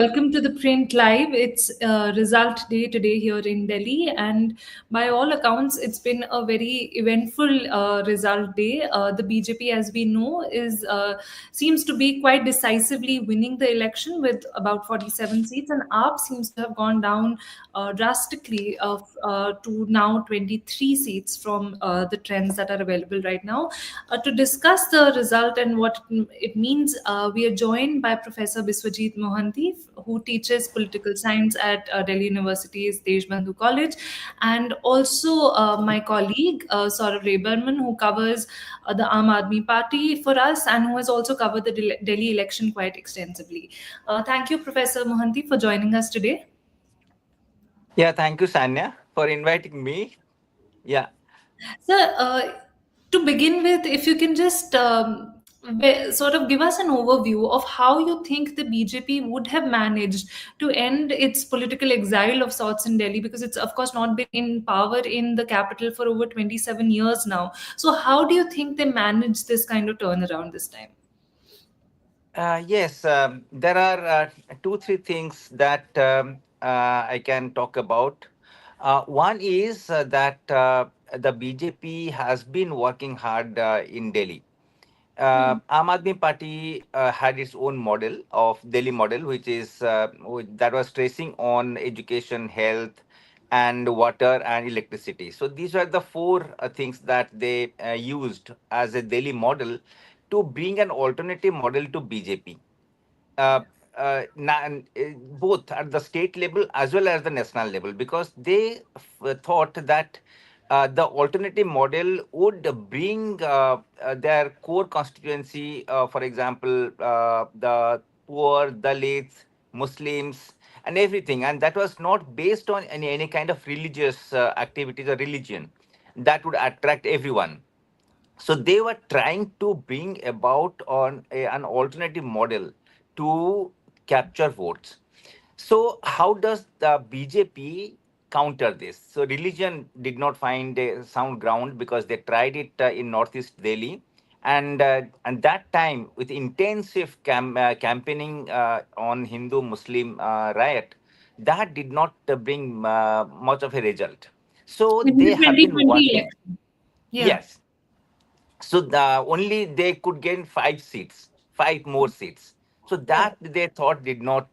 Welcome to the Print Live. It's result day today here in Delhi, and by all accounts, it's been a very eventful result day. The BJP, as we know, is seems to be quite decisively winning the election with about 47 seats, and AAP seems to have gone down drastically to now 23 seats from the trends that are available right now. To discuss the result and what it means, we are joined by Professor Biswajit Mohanty, who teaches political science at Delhi University's Deshbandhu College, and also my colleague Saurav Reberman, who covers the Aam Aadmi Party for us and who has also covered the Delhi election quite extensively. Thank you, Professor Mohanty, for joining us today. Yeah, thank you, Sanya, for inviting me. Yeah, So, to begin with, if you can just sort of give us an overview of how you think the BJP would have managed to end its political exile of sorts in Delhi, because it's, of course, not been in power in the capital for over 27 years now. So, how do you think they managed this kind of turnaround this time? yes, there are two, three things that I can talk about. One is that the BJP has been working hard in Delhi. Hmm. Aam Aadmi Party had its own model of Delhi model, which is that was stressing on education, health, and water and electricity. So these were the four things that they used as a Delhi model to bring an alternative model to BJP. Uh, Both at the state level as well as the national level, because they thought that the alternative model would bring their core constituency, for example, the poor, Dalits, Muslims, and everything. And that was not based on any kind of religious activities or religion that would attract everyone. So they were trying to bring about an alternative model to capture votes. So how does the BJP counter this? So religion did not find a sound ground because they tried it in Northeast Delhi, and that time with intensive campaigning on Hindu-Muslim riot, that did not bring much of a result. So In the they have been 2020 working. election. Yeah. Yes, so only they could gain 5 seats, 5 more seats. So Yeah. that they thought did not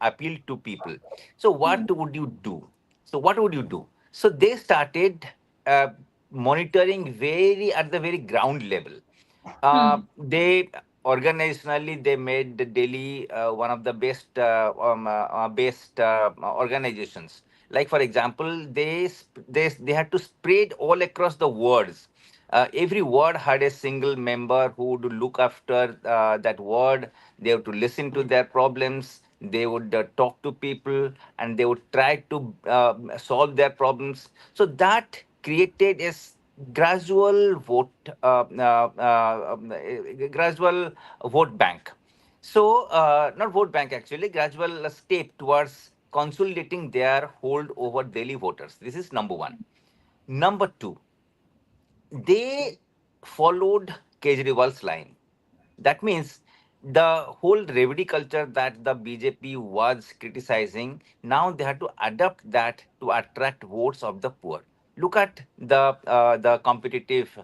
appeal to people. So Hmm. what would you do? So what would you do? So they started uh, monitoring very at the very ground level. Hmm. They organizationally they made the Delhi one of the best organizations. Like for example, they had to spread all across the wards. Every ward had a single member who would look after that ward. They have to listen to their problems. They would talk to people and they would try to solve their problems. So that created gradual vote, gradual vote bank. So, not vote bank actually, gradual step towards consolidating their hold over Delhi voters. This is number one. Number two, they followed Kejriwal's line. That means the whole revenue culture that the BJP was criticizing, now they have to adapt that to attract votes of the poor. Look at the competitive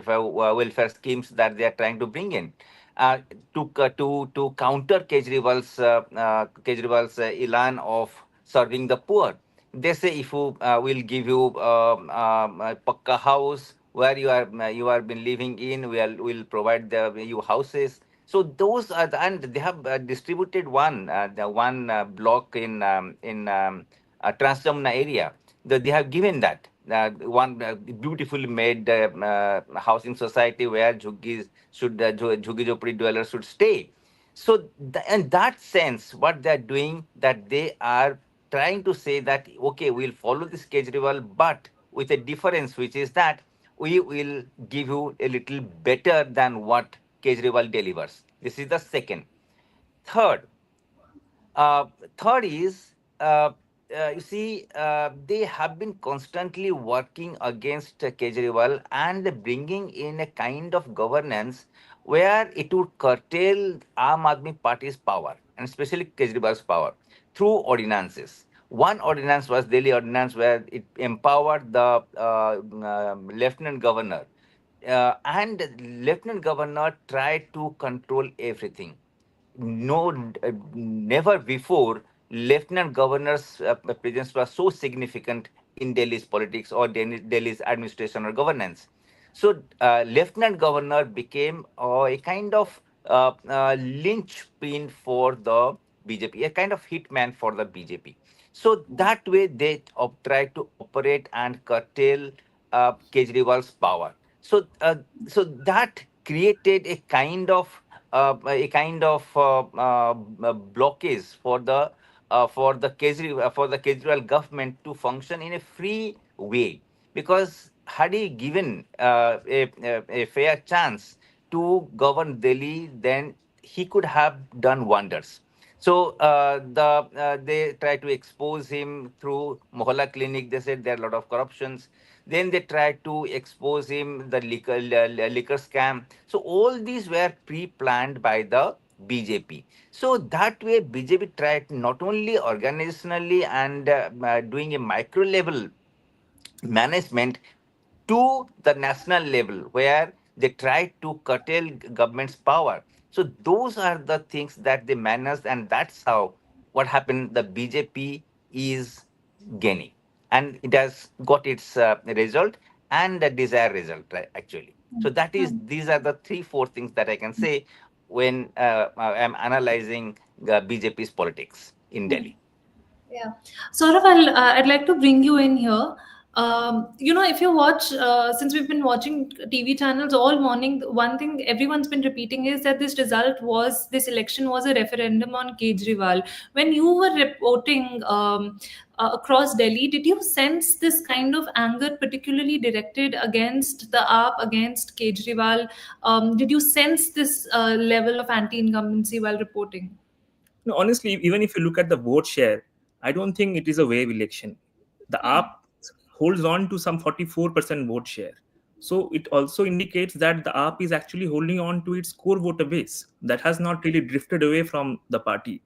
welfare schemes that they are trying to bring in. To counter Kejriwal's elan of serving the poor, they say if you will give you a pakka house where you are been living in, will provide you houses. So those are and they have distributed the one block in Transjamna area. They have given that one beautifully made housing society where jhuggi jhopri dwellers should stay. So in that sense, what they are doing, that they are trying to say that okay, we'll follow this Kejriwal, but with a difference, which is that we will give you a little better than what Kejriwal delivers. This is the second. Third, uh, third is, you see, they have been constantly working against Kejriwal and bringing in a kind of governance where it would curtail Aam Aadmi Party's power, and especially Kejriwal's power, through ordinances. One ordinance was Delhi ordinance, where it empowered the lieutenant governor, and lieutenant governor tried to control everything. Never before lieutenant governor's presence was so significant in Delhi's politics or Delhi's administration or governance. So lieutenant governor became a kind of linchpin for the BJP, a kind of hitman for the BJP. So that way they tried to operate and curtail Kejriwal's power. So so that created a kind of blockage for the Kejriwal government to function in a free way, because had he given a fair chance to govern Delhi, then he could have done wonders. So they try to expose him through Mohalla clinic. They said there are a lot of corruptions. Then they tried to expose him the liquor scam. So all these were pre-planned by the BJP. So that way BJP tried not only organizationally and doing a micro level management to the national level, where they try to curtail government's power. So those are the things that they managed, and that's how what happened. The BJP is gaining, and it has got its result and the desired result, right, actually. So that is these are the three four things that I can say when I'm analyzing BJP's politics in Delhi. Yeah. Saurav, I'd like to bring you in here. If you watch, since we've been watching TV channels all morning, one thing everyone's been repeating is that this election was a referendum on Kejriwal. When you were reporting across Delhi, did you sense this kind of anger, particularly directed against the AAP, against Kejriwal? Did you sense this level of anti-incumbency while reporting? No, honestly, even if you look at the vote share, I don't think it is a wave election. The AAP holds on to some 44% vote share. So it also indicates that the AAP is actually holding on to its core voter base that has not really drifted away from the party.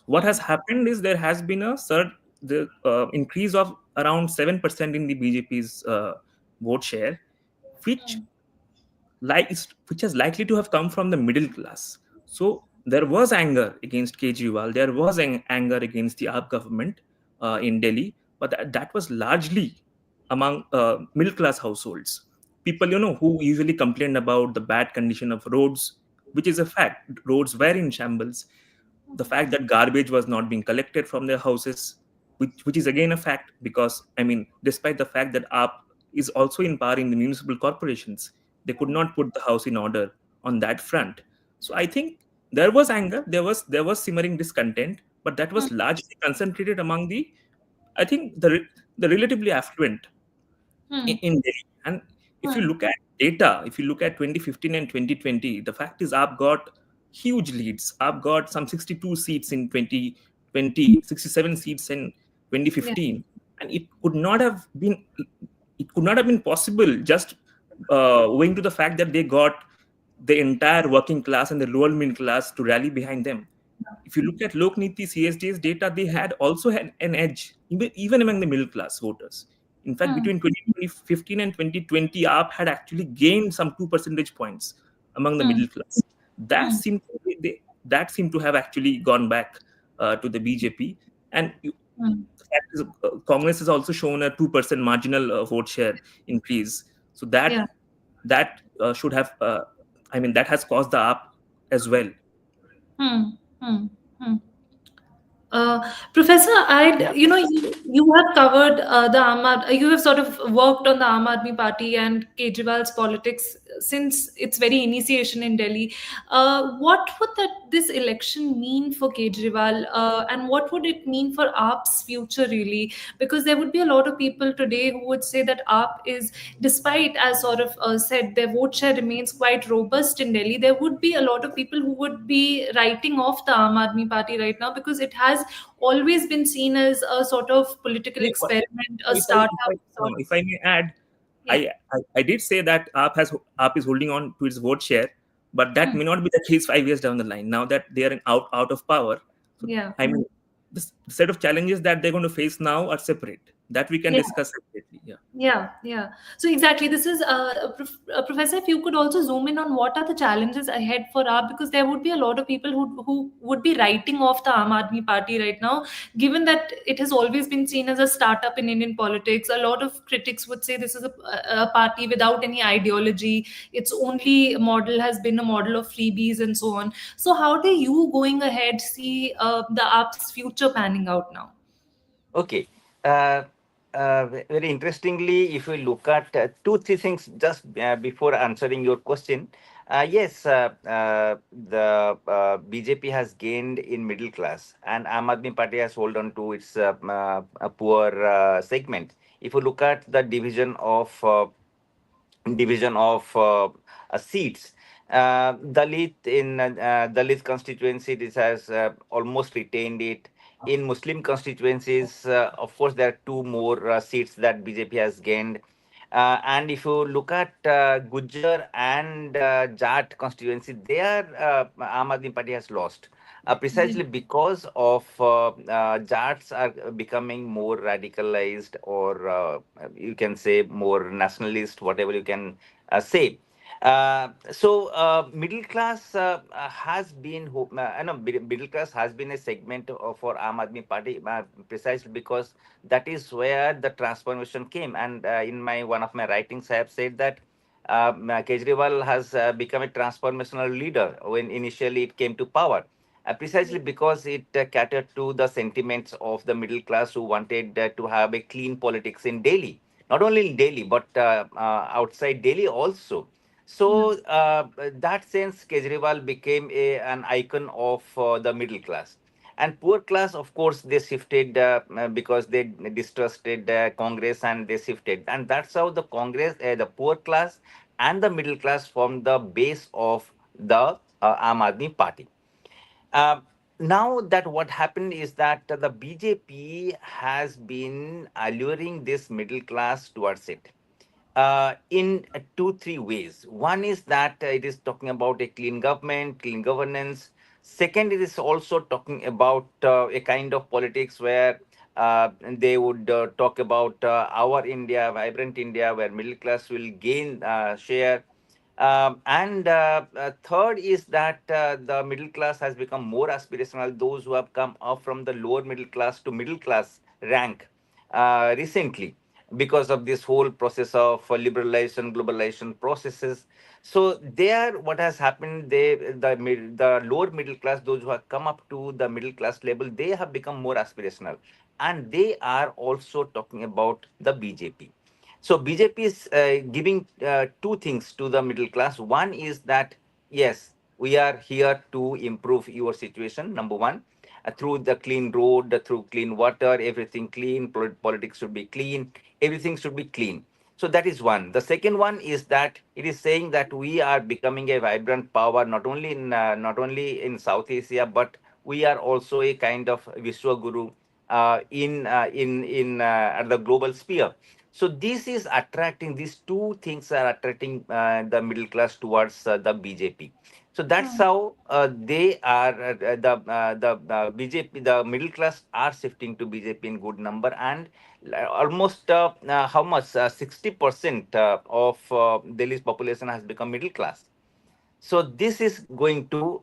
What has happened is there has been the increase of around 7% in the BJP's vote share, which which is likely to have come from the middle class. So there was anger against Kejriwal, there was anger against the AAP government in Delhi, but that was largely among middle class households. People, who usually complained about the bad condition of roads, which is a fact. Roads were in shambles. The fact that garbage was not being collected from their houses, which is again a fact, because I mean, despite the fact that AAP is also in power in the municipal corporations, they could not put the house in order on that front. So I think there was anger, there was simmering discontent, but that was largely concentrated among I think the relatively affluent Hmm. in Delhi. And if you Hmm. look at data, if you look at 2015 and 2020, the fact is AAP got huge leads. AAP got some 62 seats in 2020, 67 seats in Yeah. 2015, and it could not have been possible just owing to the fact that they got the entire working class and the lower middle class to rally behind them. If you look at Lokniti CSD's data, they had also had an edge, even among the middle class voters. In fact, Hmm. between 2015 and 2020, AAP had actually gained some 2 percentage points among the Hmm. middle class. That Hmm. seemed that seemed to have actually gone back to the BJP. And Hmm. the fact is, Congress has also shown a 2% marginal vote share increase. So Yeah. should have, I mean, that has caused the AAP as well. Hmm. Hmm. Hmm. Professor, Yeah. you have covered you have sort of worked on the Aam Aadmi Party and Kejriwal's politics since its very initiation in Delhi. What would this election mean for Kejriwal, and what would it mean for AAP's future, really? Because there would be a lot of people today who would say that AAP is, despite, as sort of said, their vote share remains quite robust in Delhi. There would be a lot of people who would be writing off the Aam Aadmi Party right now because it has always been seen as a sort of political Yeah, but experiment, a if startup sort I may add, yeah. I did say that AAP is holding on to its vote share, but that may not be the case 5 years down the line. Now that they are out of power, so Yeah. I mean, the set of challenges that they're going to face now are separate. That we can Yeah. discuss separately. Yeah. Yeah, yeah. So exactly, this is Professor. If you could also zoom in on what are the challenges ahead for AAP, because there would be a lot of people who would be writing off the Aam Aadmi Party right now, given that it has always been seen as a startup in Indian politics. A lot of critics would say this is a party without any ideology. Its only model has been a model of freebies and so on. So how do you, going ahead, see the AAP's future panning out now? Okay. Very interestingly, if we look at two, three things just before answering your question, yes, the BJP has gained in middle class, and Aam Aadmi Party has hold on to its a poor segment. If you look at the division of seats. Dalit constituency, this has almost retained it. In Muslim constituencies, of course, there are two more seats that BJP has gained. And if you look at Gujjar and Jat constituency, there Aam Aadmi Party has lost. Precisely because of Jats are becoming more radicalized, or you can say more nationalist, whatever you can say. Middle class has been, middle class has been a segment for Aam Aadmi Party, precisely because that is where the transformation came. And in my one of my writings, I have said that Kejriwal has become a transformational leader when initially it came to power. Precisely because it catered to the sentiments of the middle class who wanted to have a clean politics in Delhi. Not only in Delhi, but outside Delhi also. Yeah. So, that sense, Kejriwal became an icon of the middle class. And poor class, of course, they shifted because they distrusted Congress, and they shifted. And that's how the Congress, the poor class and the middle class formed the base of the Aam Aadmi Party. Uh, Now that what happened is that the BJP has been alluring this middle class towards it in two, three ways. One is that it is talking about a clean government, clean governance. Second, it is also talking about a kind of politics where they would talk about our India, vibrant India, where middle class will gain share. And third is that the middle class has become more aspirational. Those who have come up from the lower middle class to middle class rank recently, because of this whole process of liberalization, globalization processes. So there, what has happened, the lower middle class, those who have come up to the middle class level, they have become more aspirational, and they are also talking about the BJP. So BJP is giving two things to the middle class. One is that yes, we are here to improve your situation. Number one, through the clean road, through clean water, everything clean. Politics should be clean. Everything should be clean. So that is one. The second one is that it is saying that we are becoming a vibrant power, not only in South Asia, but we are also a kind of Vishwaguru at the global sphere. So this is attracting, these two things are attracting the middle class towards the BJP. So that's how they are the BJP, the middle class are shifting to BJP in good number. And almost how much 60% of Delhi's population has become middle class. So this is going to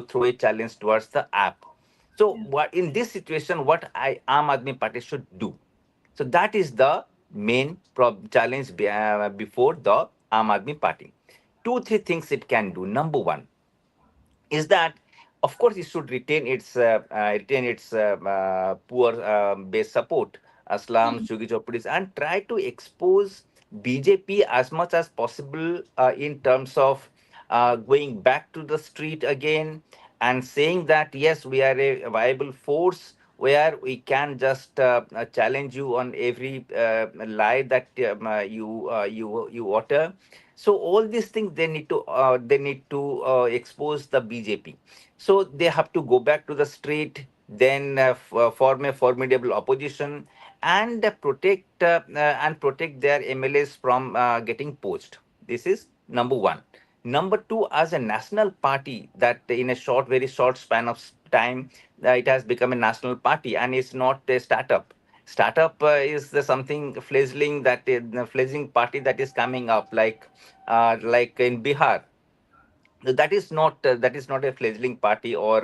throw a challenge towards the app. So what in this situation, what Aam Aadmi Party should do? So that is the main challenge before the Aam Aadmi Party. Two, three things it can do. Number one is that, of course, it should retain its poor base support, slums, Chugi Chopdis, and try to expose BJP as much as possible in terms of going back to the street again, and saying that yes, we are a viable force where we can just challenge you on every lie that you utter. So all these things, they need to expose the BJP. So they have to go back to the street, then form a formidable opposition, and protect their MLAs from getting poached. This is Number one. Number two, as a national party, that in a very short span of time, it has become a national party, and it's not a startup. Startup is the something fledgling, the fledgling party that is coming up, like in Bihar. That is not a fledgling party or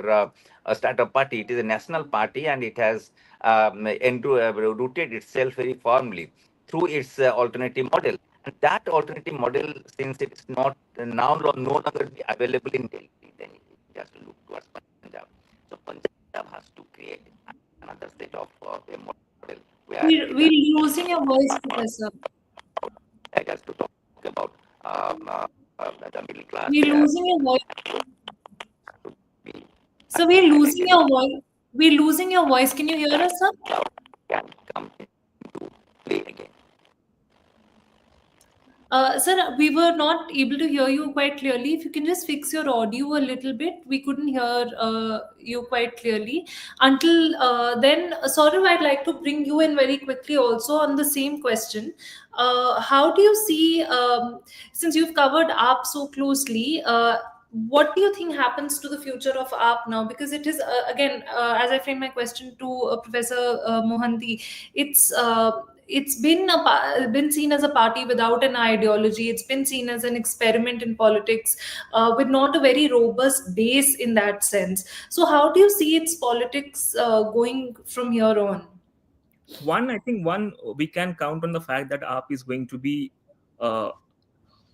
a startup party. It is a national party, and it has rooted itself very firmly through its alternative model. And that alternative model, since it's not now no longer be available in Delhi, then it has to look towards Punjab. So Punjab has to create another set of a model where it We're losing your voice, Professor. has to talk about the middle class We're there losing your voice. be So we're losing highlighted. your voice. We're losing your voice. Can you hear us, sir? Can come into play again. Sir, we were not able to hear you quite clearly. If you can just fix your audio a little bit, we couldn't hear you quite clearly. Until then, Saurav, I'd like to bring you in very quickly also on the same question. How do you see, since you've covered AAP so closely, what do you think happens to the future of AAP now? Because it is, again, as I frame my question to Professor Mohanty, it's it's been been seen as a party without an ideology. It's been seen as an experiment in politics, with not a very robust base in that sense. So how do you see its politics going from here on? I think we can count on the fact that AAP is going to be uh,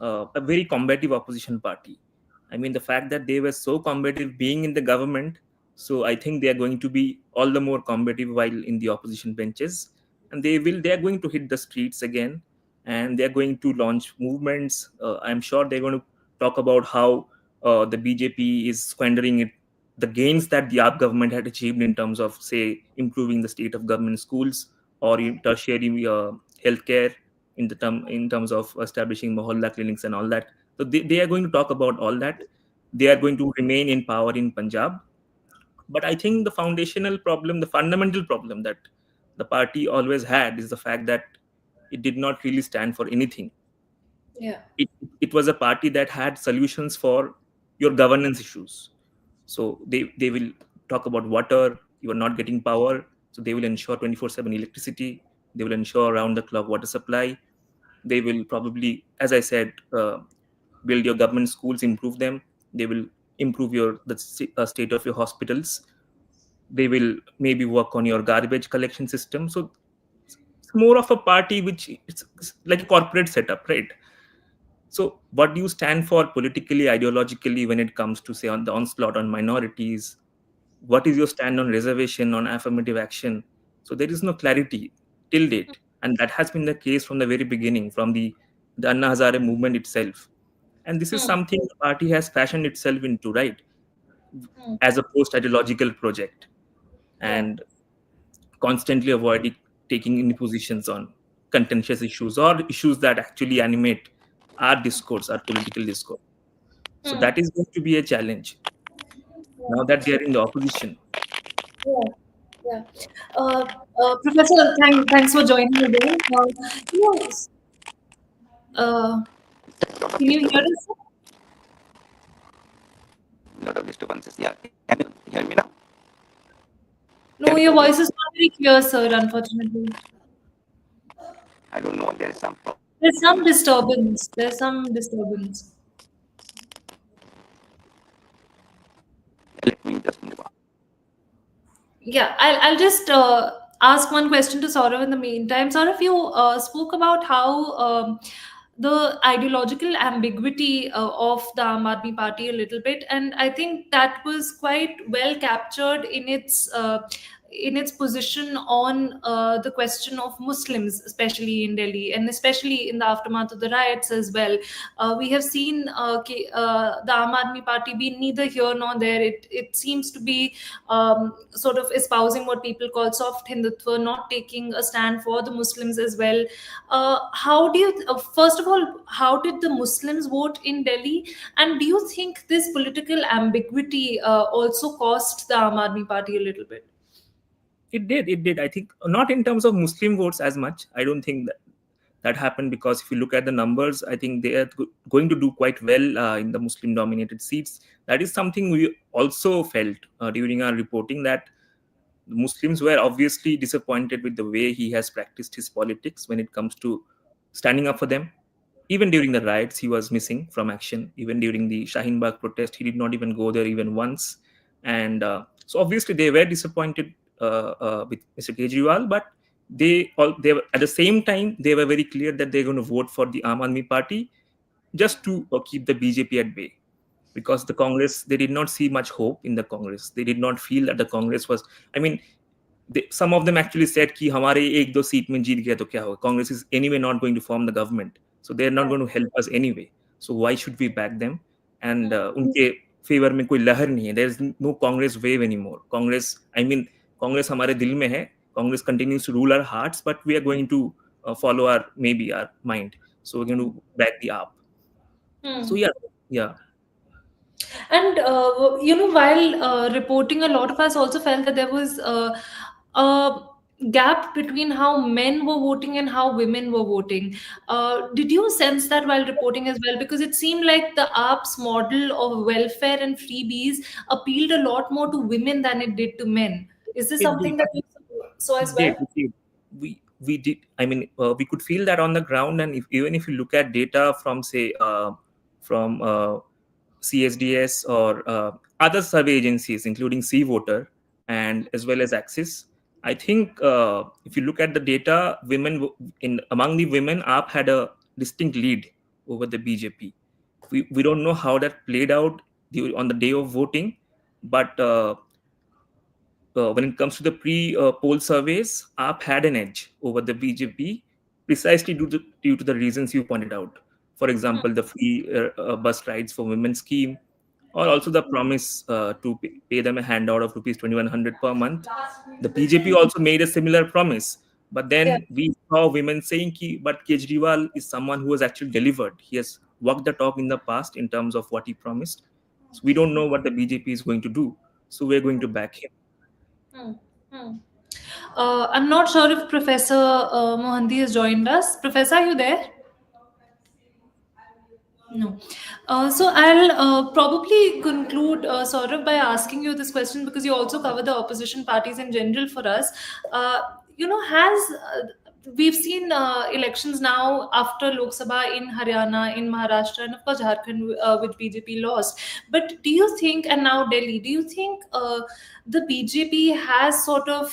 a very combative opposition party. I mean, the fact that they were so combative being in the government, so I think they are going to be all the more combative while in the opposition benches, and they are going to hit the streets again, and they are going to launch movements. I'm sure they're going to talk about how the BJP is squandering the gains that the AAP government had achieved in terms of, say, improving the state of government schools or in tertiary healthcare, in terms of establishing mohalla clinics and all that. So they are going to talk about all that. They are going to remain in power in Punjab. But I think the fundamental problem that the party always had is the fact that it did not really stand for anything. Yeah. It was a party that had solutions for your governance issues. So they will talk about water. You are not getting power, so they will ensure 24/7 electricity. They will ensure round the clock water supply. They will probably, as I said, build your government schools, improve them. They will improve state of your hospitals. They will maybe work on your garbage collection system. So it's more of a party which it's like a corporate setup, right? So what do you stand for politically, ideologically, when it comes to, say, on the onslaught on minorities? What is your stand on reservation, on affirmative action? So there is no clarity till date, and that has been the case from the very beginning, from the Anna Hazare movement itself. And this is Hmm. something the party has fashioned itself into, right, Hmm. as a post ideological project, Yeah. and constantly avoiding taking any positions on contentious issues or issues that actually animate our political discourse. So Hmm. that is going to be a challenge now that they are in the opposition. Yeah. Yeah. Uh, Professor, thanks for joining again. You know, uh, Lot of can you hear disturbances. us? Lot of disturbances. Yeah. Can you hear me now? No, Tell your me again. voice is not very clear, sir, unfortunately. I don't know. There is some problem There's with some my. disturbance. There's some disturbance. Let me just move on. Yeah, I'll just ask one question to Saurav in the meantime. Saurav, you spoke about how the ideological ambiguity of the Aam Aadmi Party a little bit, and I think that was quite well captured in its position on the question of Muslims, especially in Delhi, and especially in the aftermath of the riots as well. We have seen the Aam Aadmi Party be neither here nor there. It seems to be sort of espousing what people call soft Hindutva, not taking a stand for the Muslims as well. How do you, first of all, how did the Muslims vote in Delhi? And do you think this political ambiguity also cost the Aam Aadmi Party a little bit? It did. I think not in terms of Muslim votes as much. I don't think that. That happened because if you look at the numbers, I think they are going to do quite well in the Muslim dominated seats. That is something we also felt during our reporting, that Muslims were obviously disappointed with the way he has practiced his politics when it comes to standing up for them. Even during the riots, he was missing from action. Even during the Shaheen Bagh protest, he did not even go there even once. And so obviously they were disappointed with Mr. Kejriwal, but they were, at the same time, they were very clear that they're going to vote for the Aam Aadmi Party just to keep the BJP at bay, because the Congress, they did not see much hope in the Congress. They did not feel that the Congress was, I mean, some of them actually said कि हमारे एक दो seat में जीत गया तो क्या होगा, Congress is anyway not going to form the government, so they are not going to help us anyway, so why should we back them. And उनके फेवर में कोई लहर नहीं है, there is no Congress wave anymore. Congress, I mean, Congress हमारे दिल में है. Congress continues to rule our hearts, but we are going to follow our, maybe our mind, so we're going to back the AAP. So yeah. And while reporting, a lot of us also felt that there was a gap between how men were voting and how women were voting. Did you sense that while reporting as well? Because it seemed like the AAP's model of welfare and freebies appealed a lot more to women than it did to men. Is this It did. something that you saw as It well? did. It did. We did. I mean, we could feel that on the ground, and even if you look at data from, say, from CSDS or other survey agencies, including C Voter and as well as Axis, I think if you look at the data, in among the women, AAP had a distinct lead over the BJP. We don't know how that played out on the day of voting, but when it comes to the pre-poll surveys, AAP had an edge over the BJP, precisely due to the reasons you pointed out. For example, the free bus rides for women scheme, or also the promise to pay them a handout of rupees 2100 per month. The BJP also made a similar promise, but Yeah. then we saw women saying, but Kejriwal is someone who has actually delivered. He has walked the talk in the past in terms of what he promised. So we don't know what the BJP is going to do. So we're going to back him. Hmm. Hmm. I'm not sure if Professor Mohanty has joined us. Professor, are you there? No. So I'll probably conclude, Saurabh, by asking you this question because you also cover the opposition parties in general for us. Has we've seen elections now after Lok Sabha in Haryana, in Maharashtra, and of course Jharkhand, which BJP lost. But do you think, and now Delhi, do you think the BJP has sort of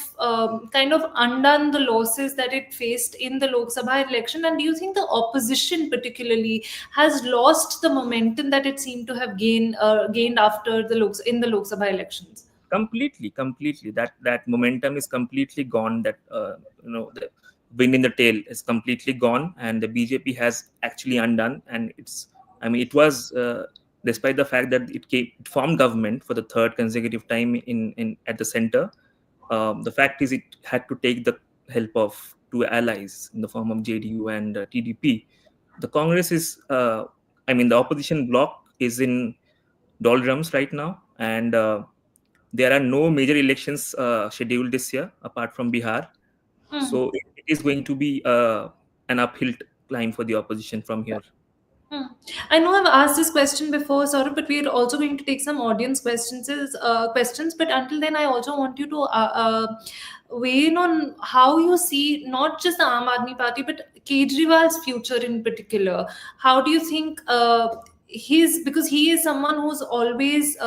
kind of undone the losses that it faced in the Lok Sabha election? And do you think the opposition, particularly, has lost the momentum that it seemed to have gained after in the Lok Sabha elections? Completely, that momentum is completely gone. That the wind in the tail is completely gone, and the BJP has actually undone. And it was despite the fact that it formed government for the third consecutive time in at the center. The fact is, it had to take the help of two allies in the form of JDU and TDP. The Congress is, the opposition bloc is in doldrums right now, and there are no major elections scheduled this year apart from Bihar. Hmm. So it is going to be an uphill climb for the opposition from here. Hmm. I know I've asked this question before, Saurabh, but we're also going to take some audience questions. But until then, I also want you to weigh in on how you see not just the Aam Aadmi Party, but Kejriwal's future in particular. How do you think because he is someone who's always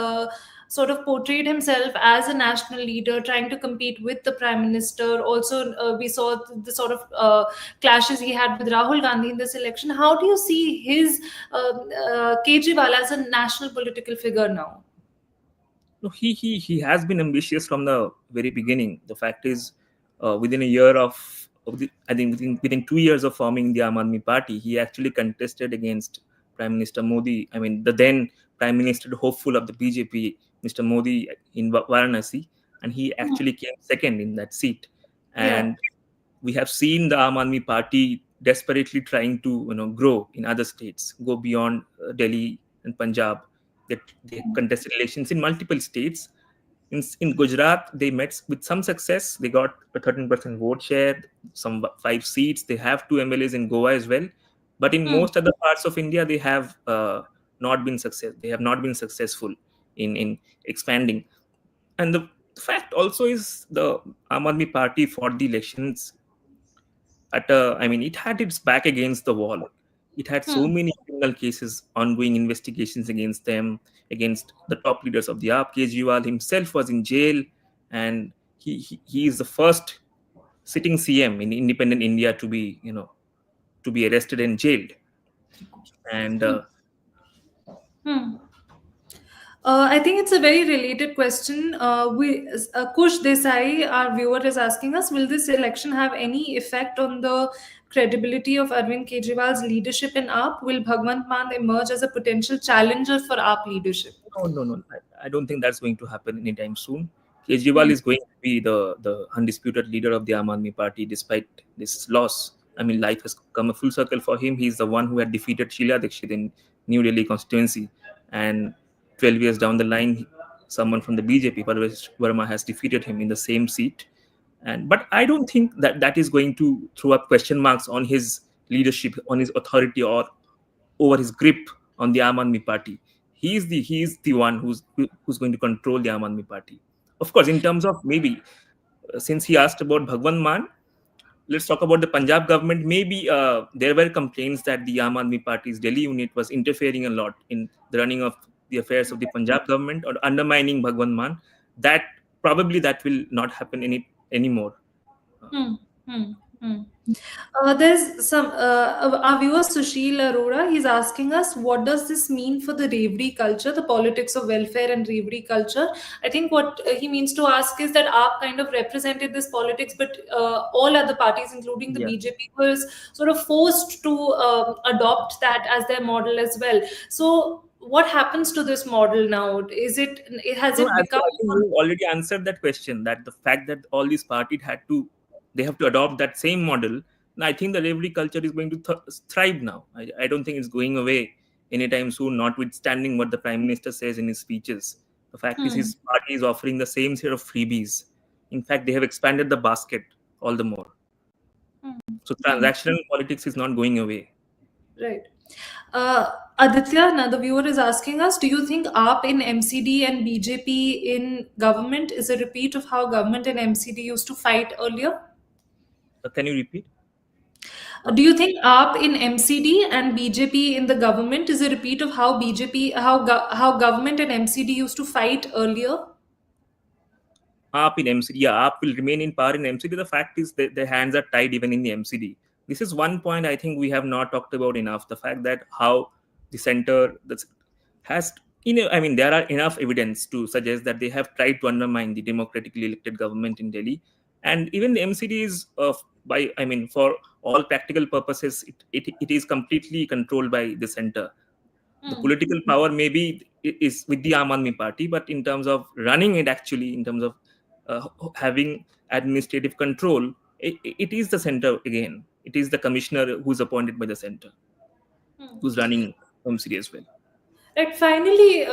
sort of portrayed himself as a national leader, trying to compete with the prime minister. Also, we saw the sort of clashes he had with Rahul Gandhi in this election. How do you see his Kejriwal as a national political figure now? No, he has been ambitious from the very beginning. The fact is, within a year I think within 2 years of forming the Aam Aadmi Party, he actually contested against Prime Minister Modi. I mean, the then Prime Minister hopeful of the BJP, Mr. Modi, in Varanasi, and he actually came second in that seat. Yeah. And we have seen the Aam Aadmi Party desperately trying to grow in other states, go beyond Delhi and Punjab. They contested elections in multiple states. In Gujarat, they met with some success. They got a 13% vote share, some 5 seats. They have 2 MLAs in Goa as well. But in Hmm. most other parts of India, they have not been success. They have not been successful in expanding. And the fact also is the Aam Aadmi Party fought the elections I mean, it had its back against the wall. It had so Hmm. many criminal cases, ongoing investigations against them, against the top leaders of the AAP. Kejriwal himself was in jail, and he is the first sitting CM in independent India to be, to be arrested and jailed. And Hmm. I think it's a very related question. Kush Desai, our viewer, is asking us: will this election have any effect on the credibility of Arvind Kejriwal's leadership in AAP? Will Bhagwant Mann emerge as a potential challenger for AAP leadership? no, no, no. I don't think that's going to happen anytime soon. Kejriwal Hmm. is going to be the undisputed leader of the Aam Aadmi Party despite this loss. I mean, life has come a full circle for him. He's the one who had defeated Sheila Dikshit in New Delhi constituency. And 12 years down the line, someone from the BJP, Parvesh Verma, has defeated him in the same seat. But I don't think that that is going to throw up question marks on his leadership, on his authority, or over his grip on the Aam Aadmi Party. He is the one who's going to control the Aam Aadmi Party. Of course, in terms of maybe, since he asked about Bhagwan Mann, let's talk about the Punjab government. Maybe there were complaints that the Aam Aadmi Party's Delhi unit was interfering a lot in the running of the affairs of the Punjab government or undermining Bhagwan Mann. That probably that will not happen anymore. Hmm. Hmm. Hmm. There's some our viewer Sushil Arora. He's asking us, what does this mean for the Revdi culture, the politics of welfare and Revdi culture? I think what he means to ask is that AAP kind of represented this politics, but all other parties, including the Yeah. BJP, was sort of forced to adopt that as their model as well. So, what happens to this model now? Has No, it become? I think you already answered that question. That the fact that all these parties they have to adopt that same model. And I think the revelry culture is going to thrive now. I don't think it's going away anytime soon. Notwithstanding what the prime minister says in his speeches, the fact is Hmm. his party is offering the same set of freebies. In fact, they have expanded the basket all the more. Hmm. So Hmm. transactional politics is not going away. Right. Aditya, another viewer is asking us, do you think AAP in MCD and BJP in government is a repeat of how government and MCD used to fight earlier? Can you repeat? Do you think AAP in MCD and BJP in the government is a repeat of how how government and MCD used to fight earlier? AAP in MCD, yeah, AAP will remain in power in MCD. The fact is that their hands are tied even in the MCD. This is one point I think we have not talked about enough. The fact that how the center has, I mean, there are enough evidence to suggest that they have tried to undermine the democratically elected government in Delhi, and even the MCD is I mean, for all practical purposes, it is completely controlled by the center. The Hmm. political power maybe is with the Aam Aadmi Party, but in terms of running it, actually, in terms of having administrative control, it is the center again. It is the commissioner who's appointed by the center Hmm. who's running MCD as well. Right. Finally,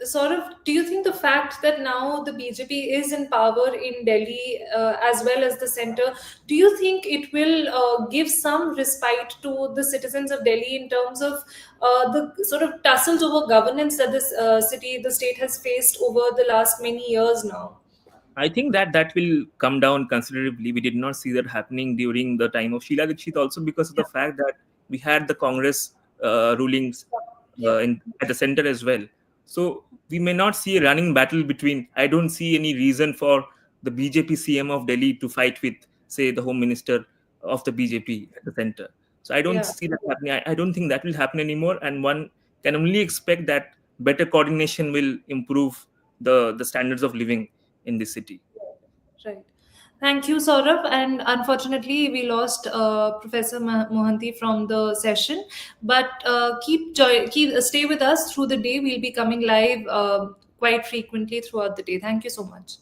sort of, do you think the fact that now the BJP is in power in Delhi as well as the center, do you think it will give some respite to the citizens of Delhi in terms of the sort of tussles over governance that the state has faced over the last many years now? I think that that will come down considerably. We did not see that happening during the time of Sheila Dikshit, also because of Yeah. the fact that we had the Congress rulings Yeah. at the center as well. So we may not see a running battle between. I don't see any reason for the BJP CM of Delhi to fight with, say, the Home Minister of the BJP at the center. So I don't Yeah. see that happening. I don't think that will happen anymore. And one can only expect that better coordination will improve the standards of living in this city. Right. Thank you, Saurabh. And unfortunately, we lost Professor Mohanty from the session. But keep stay with us through the day. We'll be coming live quite frequently throughout the day. Thank you so much.